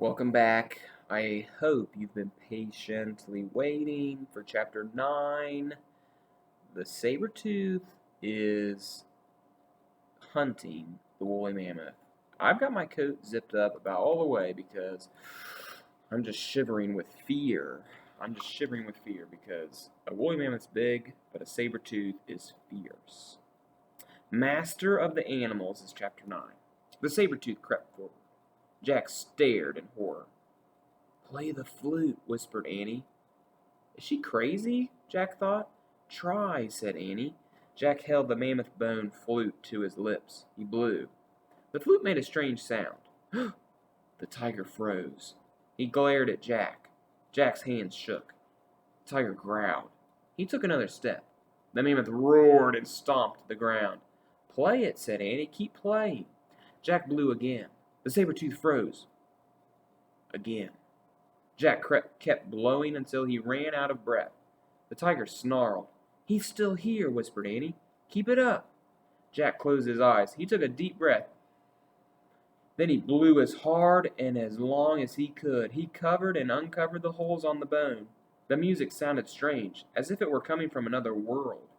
Welcome back. I hope you've been patiently waiting for Chapter 9. The saber-tooth is hunting the woolly mammoth. I've got my coat zipped up about all the way because I'm just shivering with fear. Because a woolly mammoth's big, but a saber-tooth is fierce. Master of the Animals is Chapter 9. The saber-tooth crept forward. Jack stared in horror. "Play the flute," whispered Annie. "Is she crazy?" Jack thought. "Try," said Annie. Jack held the mammoth bone flute to his lips. He blew. The flute made a strange sound. The tiger froze. He glared at Jack. Jack's hands shook. The tiger growled. He took another step. The mammoth roared and stomped the ground. "Play it," said Annie. "Keep playing." Jack blew again. The saber-tooth froze. Again. Jack kept blowing until he ran out of breath. The tiger snarled. "He's still here," whispered Annie. "Keep it up." Jack closed his eyes. He took a deep breath. Then he blew as hard and as long as he could. He covered and uncovered the holes on the bone. The music sounded strange, as if it were coming from another world.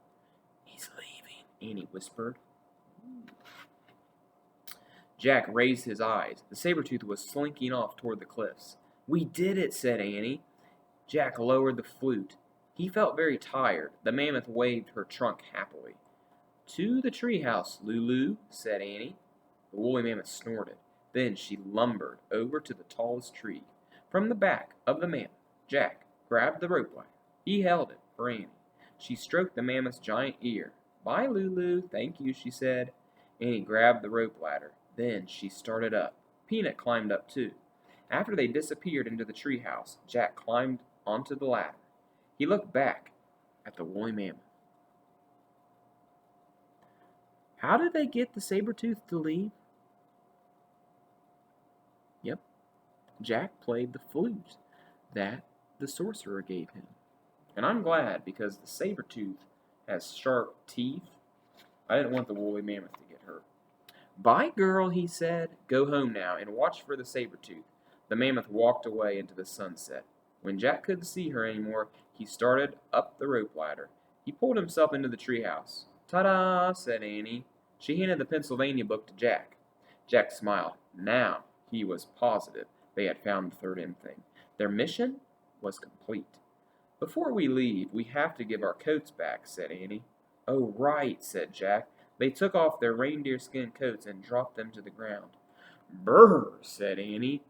"He's leaving," Annie whispered. Jack raised his eyes. The saber-tooth was slinking off toward the cliffs. "We did it," said Annie. Jack lowered the flute. He felt very tired. The mammoth waved her trunk happily. "To the treehouse, Lulu," said Annie. The woolly mammoth snorted. Then she lumbered over to the tallest tree. From the back of the mammoth, Jack grabbed the rope ladder. He held it for Annie. She stroked the mammoth's giant ear. "Bye, Lulu." "Thank you," she said. Annie grabbed the rope ladder. Then she started up. Peanut climbed up too. After they disappeared into the treehouse, Jack climbed onto the ladder. He looked back at the woolly mammoth. How did they get the saber-tooth to leave? Yep, Jack played the flute that the sorcerer gave him. And I'm glad, because the saber-tooth has sharp teeth. I didn't want the woolly mammoth to get hurt. "Bye, girl," he said. "Go home now and watch for the saber-tooth." The mammoth walked away into the sunset. When Jack couldn't see her anymore, he started up the rope ladder. He pulled himself into the treehouse. "Ta-da!" said Annie. She handed the Pennsylvania book to Jack. Jack smiled. Now he was positive they had found the third M thing. Their mission was complete. "Before we leave, we have to give our coats back," said Annie. "Oh, right," said Jack. They took off their reindeer skin coats and dropped them to the ground. "Brr," said Annie.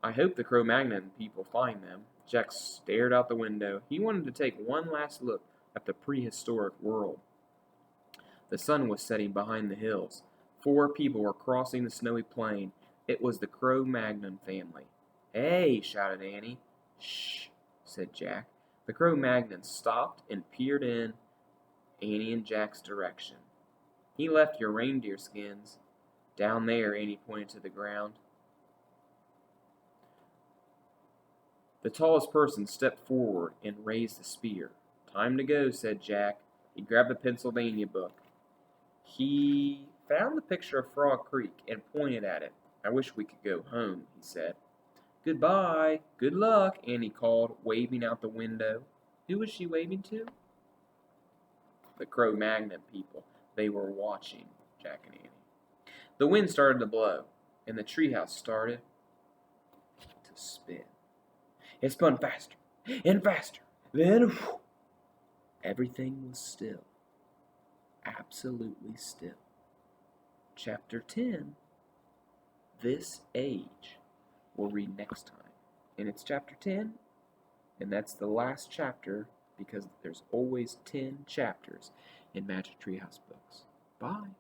"I hope the Cro-Magnon people find them." Jack stared out the window. He wanted to take one last look at the prehistoric world. The sun was setting behind the hills. 4 people were crossing the snowy plain. It was the Cro-Magnon family. "Hey," shouted Annie. "Shh," said Jack. The Cro-Magnons stopped and peered in Annie and Jack's direction. "He left your reindeer skins down there," Annie pointed to the ground. The tallest person stepped forward and raised a spear. "Time to go," said Jack. He grabbed the Pennsylvania book. He found the picture of Frog Creek and pointed at it. "I wish we could go home," he said. "Goodbye. Good luck," Annie called, waving out the window. Who was she waving to? The Cro-Magnon people. They were watching Jack and Annie. The wind started to blow, and the treehouse started to spin. It spun faster and faster. Then, everything was still. Absolutely still. Chapter 10, This Age, we'll read next time. And it's Chapter 10, and that's the last chapter, because there's always 10 chapters in Magic Treehouse books. Bye.